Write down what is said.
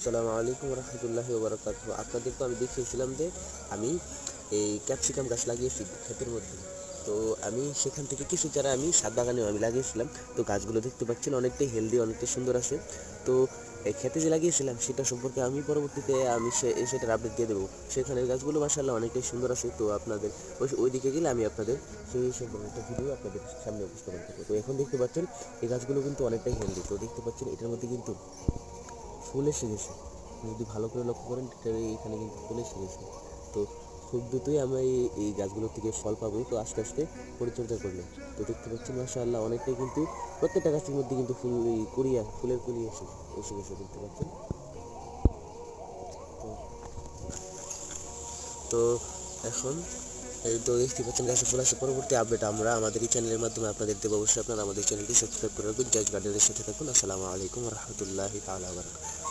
আসসালামু আলাইকুম রহমতুল্লাহি ওয়া বারাকাতুহু। আপনাদেরকে আমি দেখিয়েছিলাম যে আমি এই ক্যাপসিকাম গাছ লাগিয়েছি ক্ষেতের মধ্যে। তো আমি সেখান থেকে কিছু চারা আমি ছাদ বাগানেও আমি লাগিয়েছিলাম। তো গাছগুলো দেখতে পাচ্ছেন অনেকটাই হেলদি, অনেকটাই সুন্দর আছে। তো এই ক্ষেতে যে লাগিয়েছিলাম সেটা সম্পর্কে আমি পরবর্তীতে আমি সেটার আপডেট দিয়ে দেবো। সেখানে গাছগুলো মাশাআল্লাহ অনেকটাই সুন্দর আছে। তো আপনাদের ওই দিকে গেলে আমি আপনাদের সেই সম্পর্কে একটা ভিডিও আপনাদের সামনে উপস্থাপন করবো। তো এখন দেখতে পাচ্ছেন এই গাছগুলো কিন্তু অনেকটাই হেলদি। তো দেখতে পাচ্ছেন এটার মধ্যে কিন্তু ফুল এসে গেছে। যদি ভালো করে লক্ষ্য করেন এখানে কিন্তু ফুল এসে গেছে। তো খুব দ্রুতই আমরা এই গাছগুলোর থেকে ফল পাবো। তো আস্তে আস্তে পরিচর্যা করলে তো দেখতে পাচ্ছেন মাশাআল্লাহ অনেকটাই কিন্তু প্রত্যেকটা গাছের মধ্যে কিন্তু ফুলের কুড়ি এসে এসে গেছে দেখতে পাচ্ছেন। তো তো এখন এই তো দেখতে পাচ্ছেন গাছে ফুল আসে। পরবর্তী আপডেট আমরা আমাদের এই চ্যানেলের মাধ্যমে আপনাদের দেবো। অবশ্যই আপনারা আমাদের চ্যানেলটি সাবস্ক্রাইব করে রাখবেন। জাজ গার্ডেনের সাথে থাকুন। আসসালামু আলাইকুম রহমতুল্লাহি তাআলা ওয়া বারাকাতুহু।